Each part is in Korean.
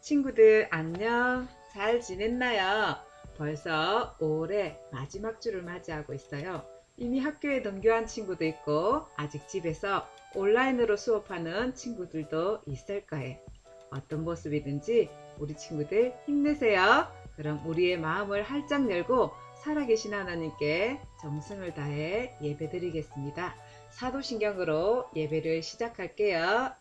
친구들 안녕. 잘 지냈나요? 벌써 올해 마지막 주를 맞이하고 있어요. 이미 학교에 등교한 친구도 있고 아직 집에서 온라인으로 수업하는 친구들도 있을 거예요. 어떤 모습이든지 우리 친구들 힘내세요. 그럼 우리의 마음을 활짝 열고 살아계신 하나님께 정성을 다해 예배드리겠습니다. 사도신경으로 예배를 시작할게요.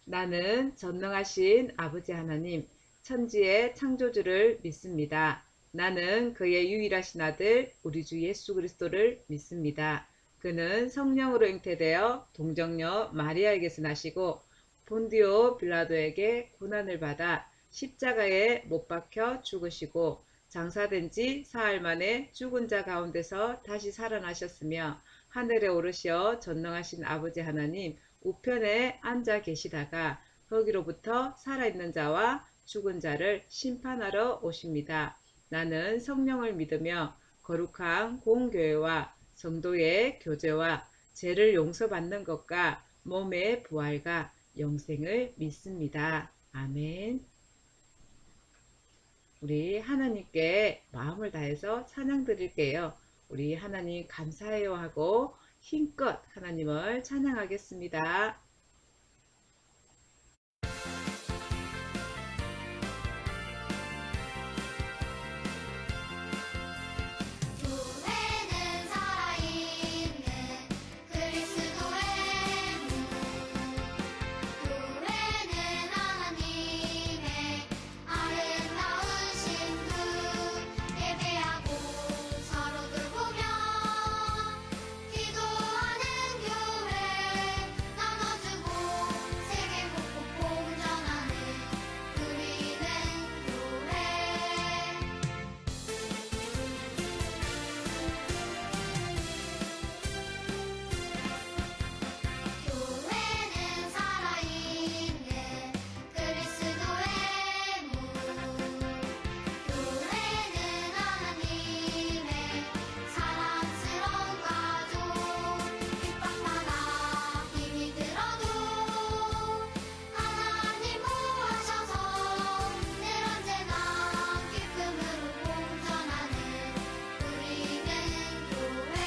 나는 전능하신 아버지 하나님, 천지의 창조주를 믿습니다. 나는 그의 유일하신 아들, 우리 주 예수 그리스도를 믿습니다. 그는 성령으로 잉태되어 동정녀 마리아에게서 나시고 본디오 빌라도에게 고난을 받아 십자가에 못 박혀 죽으시고 장사된 지 사흘 만에 죽은 자 가운데서 다시 살아나셨으며 하늘에 오르시어 전능하신 아버지 하나님 우편에 앉아 계시다가 거기로부터 살아있는 자와 죽은 자를 심판하러 오십니다. 나는 성령을 믿으며 거룩한 공교회와 성도의 교제와 죄를 용서받는 것과 몸의 부활과 영생을 믿습니다. 아멘. 우리 하나님께 마음을 다해서 찬양 드릴게요. 우리 하나님 감사해요 하고 힘껏 하나님을 찬양하겠습니다. 교회는 살아있는 그리스도의 몸. 교회는 하나님의 아름다운 신부. 예배하고 서로 돌보며 기도하는 교회. 나눠주고 세계 곳곳 공전하는 우리는 교회. 교회는 살아있는 그리스도의 몸. 교회는 하나님의 사랑스러운 가족. 핍박마다 힘이 들어도 하나님 보호하셔서 늘 언제나 기쁨으로 공전하는 우리는 교회.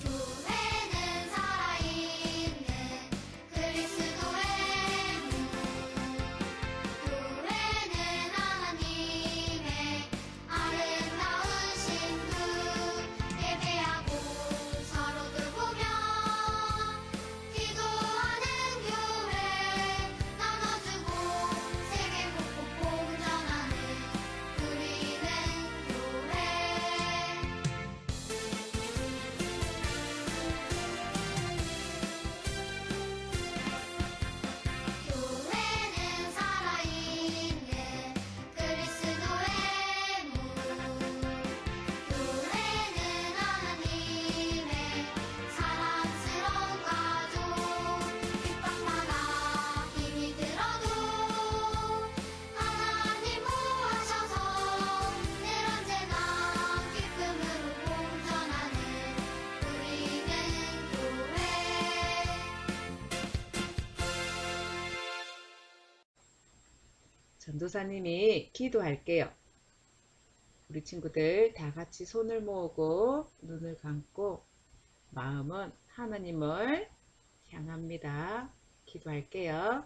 교회는 살아있는 그리스도의 몸. 교회는 하나님의 아름다운 신부. 예배하고 서로 돌보며 기도하는 교회. 나눠주고 세계 곳곳 공전하는 우리는 교회. 교회는 살아있는 그리스도의 몸. 교회는 하나님의 사랑스러운 가족. 핍박마다 힘이 들어도 하나님 보호하셔서 늘 언제나 기쁨으로 공전하는 우리는 교회. 전도사님이 기도할게요. 우리 친구들 다 같이 손을 모으고 눈을 감고 마음은 하나님을 향합니다. 기도할게요.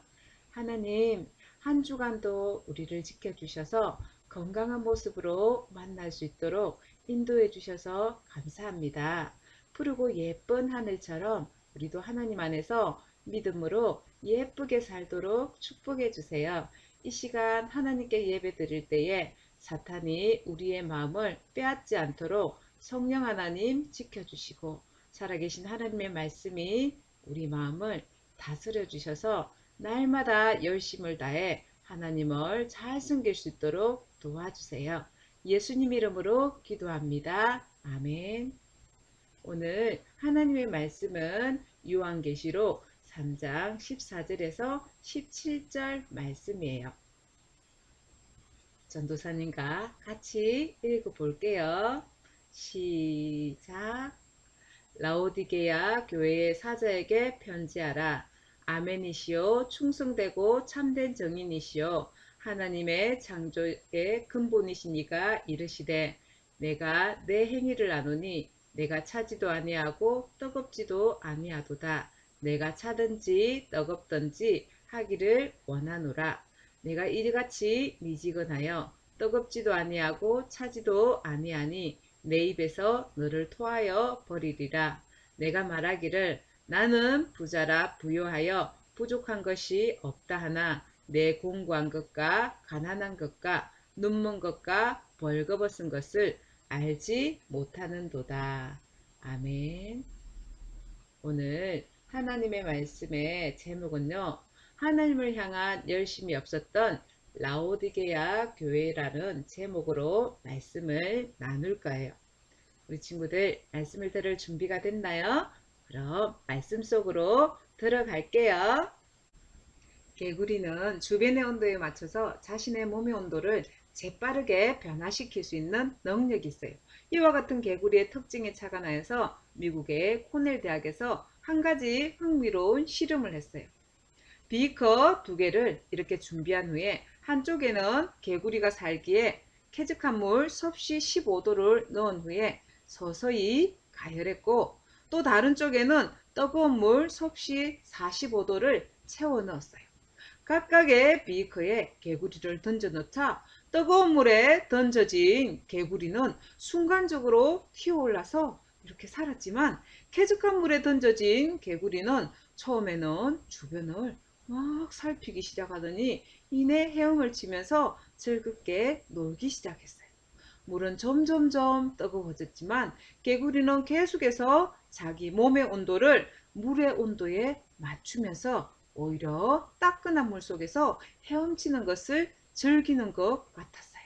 하나님, 한 주간도 우리를 지켜주셔서 건강한 모습으로 만날 수 있도록 인도해 주셔서 감사합니다. 푸르고 예쁜 하늘처럼 우리도 하나님 안에서 믿음으로 예쁘게 살도록 축복해 주세요. 이 시간 하나님께 예배 드릴 때에 사탄이 우리의 마음을 빼앗지 않도록 성령 하나님 지켜주시고 살아계신 하나님의 말씀이 우리 마음을 다스려 주셔서 날마다 열심을 다해 하나님을 잘 섬길 수 있도록 도와주세요. 예수님 이름으로 기도합니다. 아멘. 오늘 하나님의 말씀은 요한계시록 3장 14절에서 17절 말씀이에요. 전도사님과 같이 읽어볼게요. 시작. 라오디게아 교회의 사자에게 편지하라. 아멘이시오. 충성되고 참된 정인이시오. 하나님의 창조의 근본이시니가 이르시되 내가 내 행위를 아노니 내가 차지도 아니하고 뜨겁지도 아니하도다. 내가 차든지 뜨겁든지 하기를 원하노라. 내가 이같이 미지근하여 뜨겁지도 아니하고 차지도 아니하니 내 입에서 너를 토하여 버리리라. 내가 말하기를 나는 부자라 부요하여 부족한 것이 없다 하나 내 공고한 것과 가난한 것과 눈먼 것과 벌거벗은 것을 알지 못하는도다. 아멘. 오늘 하나님의 말씀의 제목은요. 하나님을 향한 열심이 없었던 라오디게아 교회라는 제목으로 말씀을 나눌 거예요. 우리 친구들 말씀을 들을 준비가 됐나요? 그럼 말씀 속으로 들어갈게요. 개구리는 주변의 온도에 맞춰서 자신의 몸의 온도를 재빠르게 변화시킬 수 있는 능력이 있어요. 이와 같은 개구리의 특징에 착안하여서 미국의 코넬 대학에서 한 가지 흥미로운 실험을 했어요. 비커 두 개를 이렇게 준비한 후에 한쪽에는 개구리가 살기에 쾌적한 물 섭씨 15도를 넣은 후에 서서히 가열했고 또 다른 쪽에는 뜨거운 물 섭씨 45도를 채워 넣었어요. 각각의 비커에 개구리를 던져 넣자 뜨거운 물에 던져진 개구리는 순간적으로 튀어올라서 이렇게 살았지만 쾌적한 물에 던져진 개구리는 처음에는 주변을 막 살피기 시작하더니 이내 헤엄을 치면서 즐겁게 놀기 시작했어요. 물은 점점점 뜨거워졌지만 개구리는 계속해서 자기 몸의 온도를 물의 온도에 맞추면서 오히려 따끈한 물 속에서 헤엄치는 것을 즐기는 것 같았어요.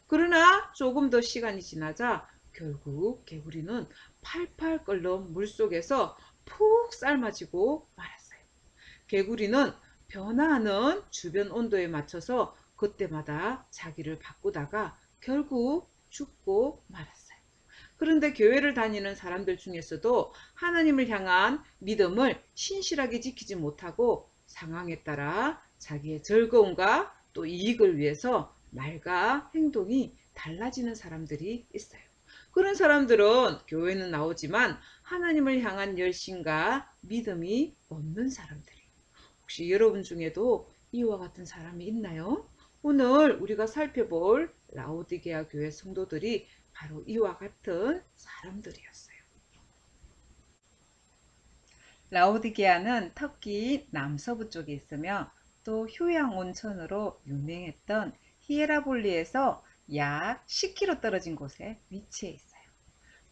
그러나 조금 더 시간이 지나자 결국 개구리는 팔팔 끓는 물 속에서 푹 삶아지고 말았어요. 개구리는 변화하는 주변 온도에 맞춰서 그때마다 자기를 바꾸다가 결국 죽고 말았어요. 그런데 교회를 다니는 사람들 중에서도 하나님을 향한 믿음을 신실하게 지키지 못하고 상황에 따라 자기의 즐거움과 또 이익을 위해서 말과 행동이 달라지는 사람들이 있어요. 그런 사람들은 교회는 나오지만 하나님을 향한 열심과 믿음이 없는 사람들이에요. 혹시 여러분 중에도 이와 같은 사람이 있나요? 오늘 우리가 살펴볼 라오디게아 교회 성도들이 바로 이와 같은 사람들이었어요. 라오디게아는 터키 남서부 쪽에 있으며 또 휴양 온천으로 유명했던 히에라볼리에서 약 10km 떨어진 곳에 위치해 있어요.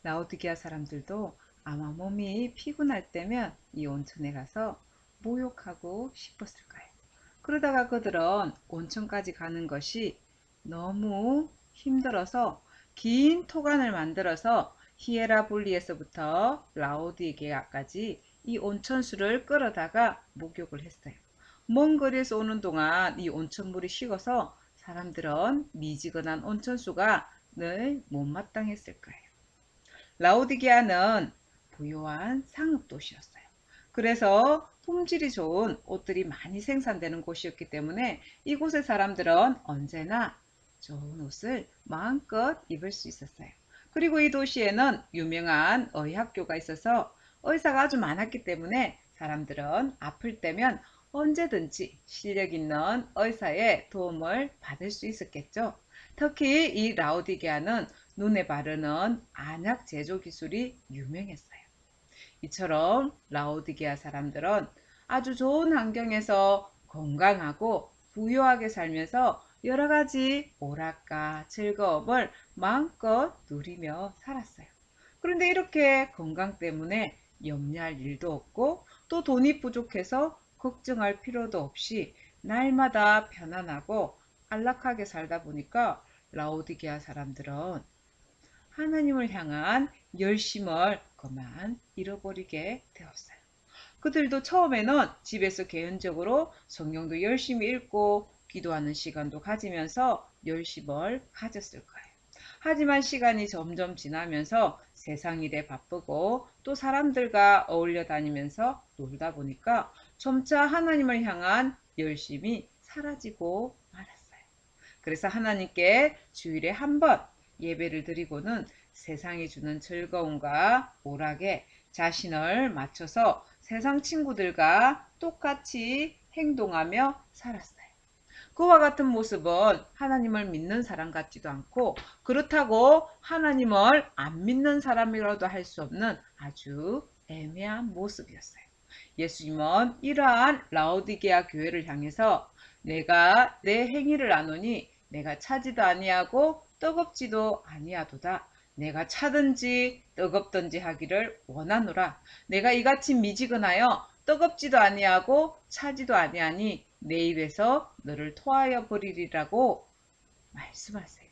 라오디게아 사람들도 아마 몸이 피곤할 때면 이 온천에 가서 목욕하고 싶었을 거예요. 그러다가 그들은 온천까지 가는 것이 너무 힘들어서 긴 토간을 만들어서 히에라볼리에서부터 라오디게아까지 이 온천수를 끌어다가 목욕을 했어요. 먼 거리에서 오는 동안 이 온천물이 식어서 사람들은 미지근한 온천수가 늘 못마땅했을 거예요. 라오디게아는 부유한 상업도시였어요. 그래서 품질이 좋은 옷들이 많이 생산되는 곳이었기 때문에 이곳의 사람들은 언제나 좋은 옷을 마음껏 입을 수 있었어요. 그리고 이 도시에는 유명한 의학교가 있어서 의사가 아주 많았기 때문에 사람들은 아플 때면 언제든지 실력 있는 의사의 도움을 받을 수 있었겠죠. 특히 이 라오디게아는 눈에 바르는 안약 제조 기술이 유명했어요. 이처럼 라오디게아 사람들은 아주 좋은 환경에서 건강하고 부유하게 살면서 여러 가지 오락과 즐거움을 마음껏 누리며 살았어요. 그런데 이렇게 건강 때문에 염려할 일도 없고 또 돈이 부족해서 걱정할 필요도 없이 날마다 편안하고 안락하게 살다 보니까 라오디게아 사람들은 하나님을 향한 열심을 그만 잃어버리게 되었어요. 그들도 처음에는 집에서 개인적으로 성경도 열심히 읽고 기도하는 시간도 가지면서 열심을 가졌을 거예요. 하지만 시간이 점점 지나면서 세상 일에 바쁘고 또 사람들과 어울려 다니면서 놀다 보니까 점차 하나님을 향한 열심이 사라지고 말았어요. 그래서 하나님께 주일에 한 번 예배를 드리고는 세상이 주는 즐거움과 오락에 자신을 맞춰서 세상 친구들과 똑같이 행동하며 살았어요. 그와 같은 모습은 하나님을 믿는 사람 같지도 않고 그렇다고 하나님을 안 믿는 사람이라도 할 수 없는 아주 애매한 모습이었어요. 예수님은 이러한 라오디게아 교회를 향해서 내가 내 행위를 아노니 내가 차지도 아니하고 뜨겁지도 아니하도다. 내가 차든지 뜨겁든지 하기를 원하노라. 내가 이같이 미지근하여 뜨겁지도 아니하고 차지도 아니하니 내 입에서 너를 토하여 버리리라고 말씀하세요.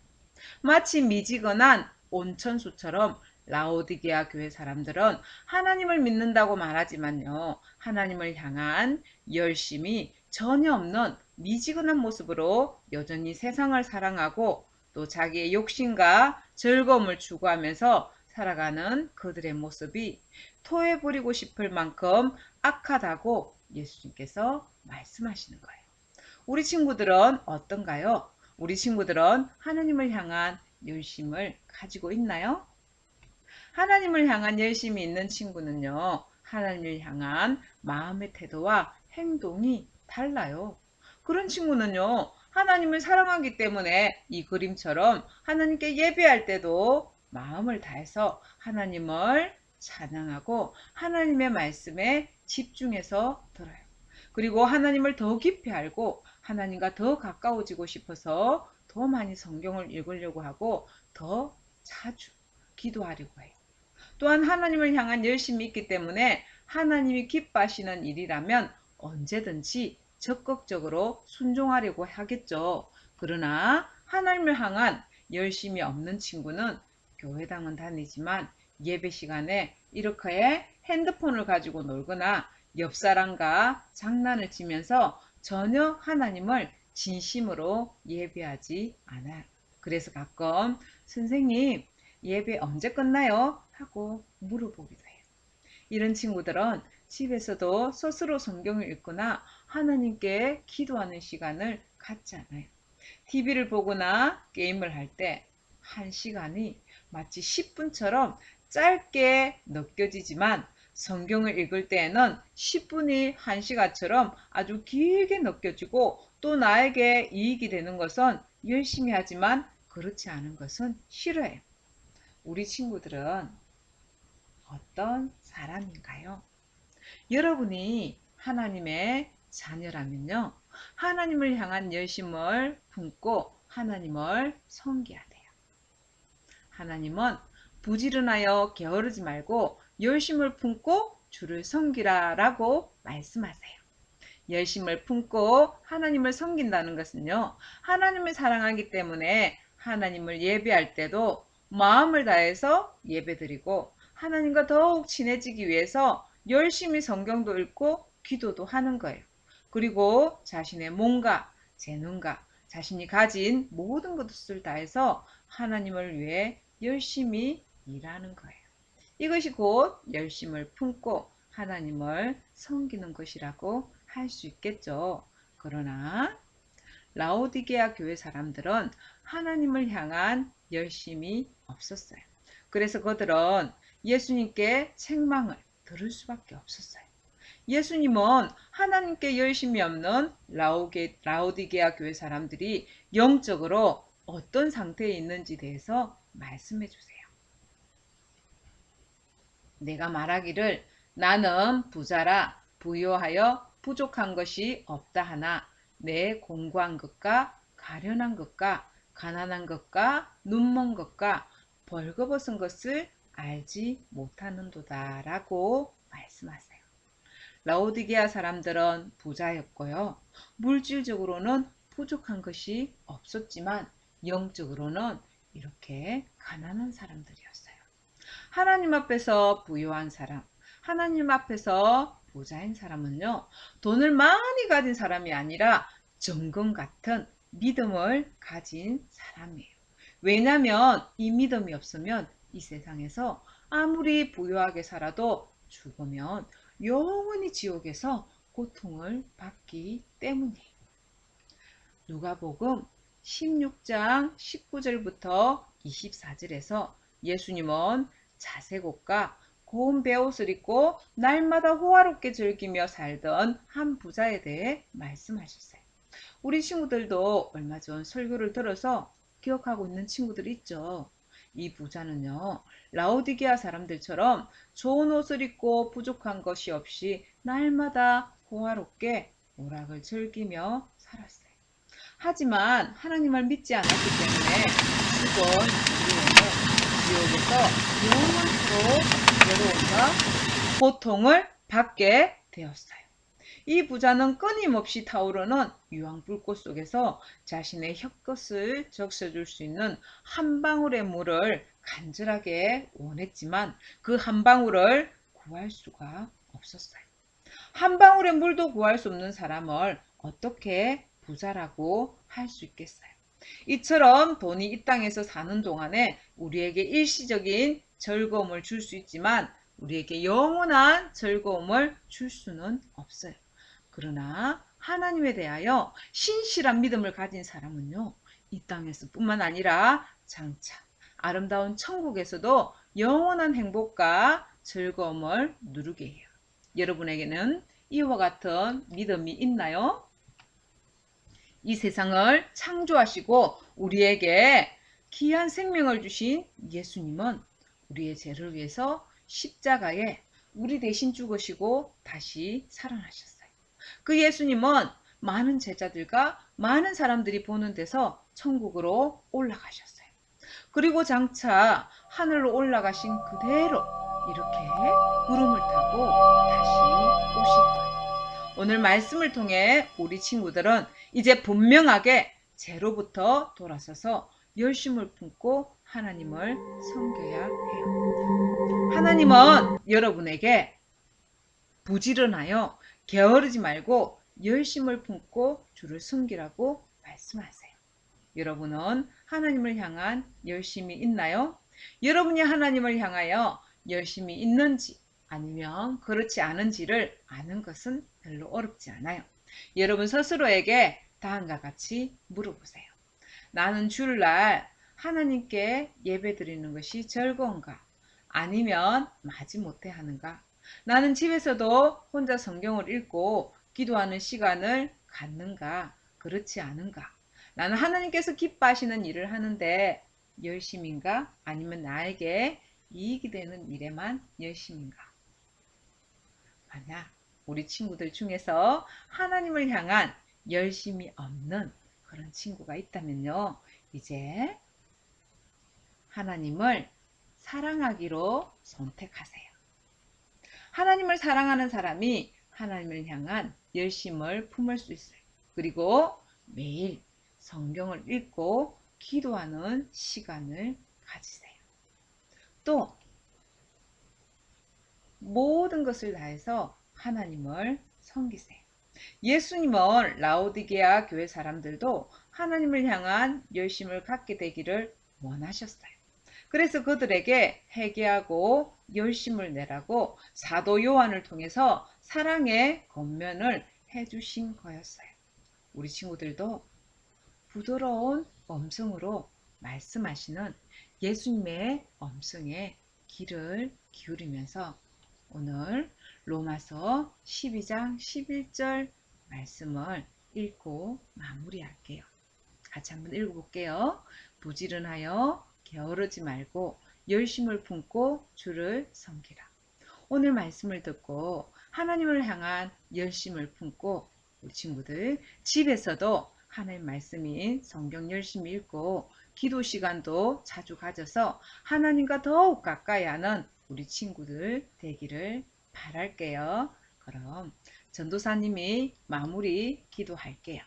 마치 미지근한 온천수처럼 라오디게아 교회 사람들은 하나님을 믿는다고 말하지만요. 하나님을 향한 열심이 전혀 없는 미지근한 모습으로 여전히 세상을 사랑하고 또 자기의 욕심과 즐거움을 추구하면서 살아가는 그들의 모습이 토해버리고 싶을 만큼 악하다고 예수님께서 말씀하시는 거예요. 우리 친구들은 어떤가요? 우리 친구들은 하나님을 향한 열심을 가지고 있나요? 하나님을 향한 열심이 있는 친구는요, 하나님을 향한 마음의 태도와 행동이 달라요. 그런 친구는요, 하나님을 사랑하기 때문에 이 그림처럼 하나님께 예배할 때도 마음을 다해서 하나님을 찬양하고 하나님의 말씀에 집중해서 들어요. 그리고 하나님을 더 깊이 알고 하나님과 더 가까워지고 싶어서 더 많이 성경을 읽으려고 하고 더 자주 기도하려고 해요. 또한 하나님을 향한 열심이 있기 때문에 하나님이 기뻐하시는 일이라면 언제든지 적극적으로 순종하려고 하겠죠. 그러나 하나님을 향한 열심이 없는 친구는 교회당은 다니지만 예배 시간에 이렇게 핸드폰을 가지고 놀거나 옆 사람과 장난을 치면서 전혀 하나님을 진심으로 예배하지 않아요. 그래서 가끔 선생님 예배 언제 끝나요? 하고 물어보기도 해요. 이런 친구들은 집에서도 스스로 성경을 읽거나 하나님께 기도하는 시간을 갖지 않아요. TV를 보거나 게임을 할 때 한 시간이 마치 10분처럼 짧게 느껴지지만 성경을 읽을 때에는 10분이 1시간처럼 아주 길게 느껴지고 또 나에게 이익이 되는 것은 열심히 하지만 그렇지 않은 것은 싫어해요. 우리 친구들은 어떤 사람인가요? 여러분이 하나님의 자녀라면요. 하나님을 향한 열심을 품고 하나님을 섬겨야 돼요. 하나님은 부지런하여 게으르지 말고 열심을 품고 주를 섬기라 라고 말씀하세요. 열심을 품고 하나님을 섬긴다는 것은요. 하나님을 사랑하기 때문에 하나님을 예배할 때도 마음을 다해서 예배드리고 하나님과 더욱 친해지기 위해서 열심히 성경도 읽고 기도도 하는 거예요. 그리고 자신의 몸과 재능과 자신이 가진 모든 것을 다해서 하나님을 위해 열심히 일하는 거예요. 이것이 곧 열심을 품고 하나님을 섬기는 것이라고 할 수 있겠죠. 그러나 라오디게아 교회 사람들은 하나님을 향한 열심이 없었어요. 그래서 그들은 예수님께 책망을 들을 수밖에 없었어요. 예수님은 하나님께 열심이 없는 라오디게아 교회 사람들이 영적으로 어떤 상태에 있는지 대해서 말씀해 주세요. 내가 말하기를 나는 부자라 부유하여 부족한 것이 없다 하나 내 공고한 것과 가련한 것과 가난한 것과 눈먼 것과 벌거벗은 것을 알지 못하는도다 라고 말씀하세요. 라오디게아 사람들은 부자였고요. 물질적으로는 부족한 것이 없었지만 영적으로는 이렇게 가난한 사람들이었어요. 하나님 앞에서 부유한 사람, 하나님 앞에서 부자인 사람은요, 돈을 많이 가진 사람이 아니라 정금 같은 믿음을 가진 사람이에요. 왜냐하면 이 믿음이 없으면 이 세상에서 아무리 부유하게 살아도 죽으면 영원히 지옥에서 고통을 받기 때문이에요. 누가복음 16장 19절부터 24절에서 예수님은 자색 옷과 고운 베옷을 입고 날마다 호화롭게 즐기며 살던 한 부자에 대해 말씀하셨어요. 우리 친구들도 얼마 전 설교를 들어서 기억하고 있는 친구들이 있죠. 이 부자는요, 라오디게아 사람들처럼 좋은 옷을 입고 부족한 것이 없이 날마다 호화롭게 오락을 즐기며 살았어요. 하지만 하나님을 믿지 않았기 때문에 죽은 이후에는 지옥에서 영원토록 괴로움과 고통을 받게 되었어요. 이 부자는 끊임없이 타오르는 유황불꽃 속에서 자신의 혀끝을 적셔줄 수 있는 한 방울의 물을 간절하게 원했지만 그 한 방울을 구할 수가 없었어요. 한 방울의 물도 구할 수 없는 사람을 어떻게 부자라고 할 수 있겠어요? 이처럼 돈이 이 땅에서 사는 동안에 우리에게 일시적인 즐거움을 줄 수 있지만 우리에게 영원한 즐거움을 줄 수는 없어요. 그러나 하나님에 대하여 신실한 믿음을 가진 사람은요, 이 땅에서 뿐만 아니라 장차 아름다운 천국에서도 영원한 행복과 즐거움을 누리게 해요. 여러분에게는 이와 같은 믿음이 있나요? 이 세상을 창조하시고 우리에게 귀한 생명을 주신 예수님은 우리의 죄를 위해서 십자가에 우리 대신 죽으시고 다시 살아나셨어요. 그 예수님은 많은 제자들과 많은 사람들이 보는 데서 천국으로 올라가셨어요. 그리고 장차 하늘로 올라가신 그대로 이렇게 구름을 타고 다시 오실 거예요. 오늘 말씀을 통해 우리 친구들은 이제 분명하게 죄로부터 돌아서서 열심을 품고 하나님을 섬겨야 해요. 하나님은 여러분에게 부지런하여 게으르지 말고 열심을 품고 주를 섬기라고 말씀하세요. 여러분은 하나님을 향한 열심이 있나요? 여러분이 하나님을 향하여 열심이 있는지 아니면 그렇지 않은지를 아는 것은 별로 어렵지 않아요. 여러분 스스로에게 다음과 같이 물어보세요. 나는 주일날 하나님께 예배드리는 것이 즐거운가? 아니면 마지못해 하는가? 나는 집에서도 혼자 성경을 읽고 기도하는 시간을 갖는가? 그렇지 않은가? 나는 하나님께서 기뻐하시는 일을 하는데 열심인가? 아니면 나에게 이익이 되는 일에만 열심인가? 만약 우리 친구들 중에서 하나님을 향한 열심이 없는 그런 친구가 있다면요. 이제 하나님을 사랑하기로 선택하세요. 하나님을 사랑하는 사람이 하나님을 향한 열심을 품을 수 있어요. 그리고 매일 성경을 읽고 기도하는 시간을 가지세요. 또 모든 것을 다해서 하나님을 섬기세요. 예수님은 라오디게아 교회 사람들도 하나님을 향한 열심을 갖게 되기를 원하셨어요. 그래서 그들에게 회개하고 열심을 내라고 사도 요한을 통해서 사랑의 권면을 해주신 거였어요. 우리 친구들도 부드러운 음성으로 말씀하시는 예수님의 음성에 귀를 기울이면서 오늘 로마서 12장 11절 말씀을 읽고 마무리할게요. 같이 한번 읽어볼게요. 부지런하여 게으르지 말고 열심을 품고 주를 섬기라. 오늘 말씀을 듣고 하나님을 향한 열심을 품고 우리 친구들 집에서도 하나님 말씀인 성경 열심히 읽고 기도 시간도 자주 가져서 하나님과 더욱 가까이 하는 우리 친구들 되기를 바랄게요. 그럼 전도사님이 마무리 기도할게요.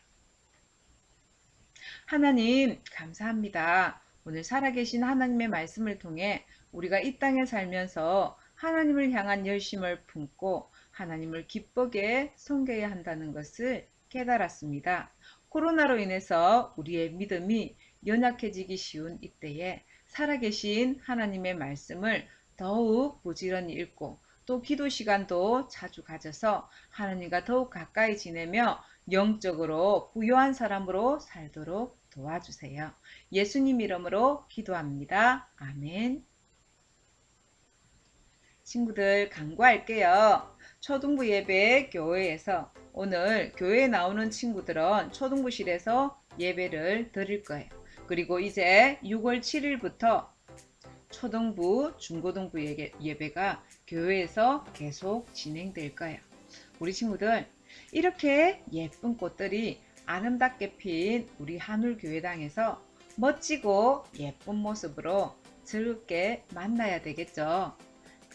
하나님 감사합니다. 오늘 살아계신 하나님의 말씀을 통해 우리가 이 땅에 살면서 하나님을 향한 열심을 품고 하나님을 기쁘게 섬겨야 한다는 것을 깨달았습니다. 코로나로 인해서 우리의 믿음이 연약해지기 쉬운 이때에 살아계신 하나님의 말씀을 더욱 부지런히 읽고 또 기도 시간도 자주 가져서 하나님과 더욱 가까이 지내며 영적으로 부유한 사람으로 살도록 도와주세요. 예수님 이름으로 기도합니다. 아멘. 친구들 간구할게요. 초등부 예배 교회에서 오늘 교회에 나오는 친구들은 초등부실에서 예배를 드릴 거예요. 그리고 이제 6월 7일부터 초등부, 중고등부 예배가 교회에서 계속 진행될 거예요. 우리 친구들 이렇게 예쁜 꽃들이 아름답게 핀 우리 한울교회당에서 멋지고 예쁜 모습으로 즐겁게 만나야 되겠죠.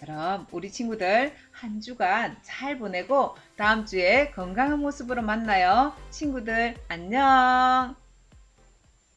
그럼 우리 친구들 한 주간 잘 보내고 다음 주에 건강한 모습으로 만나요. 친구들 안녕.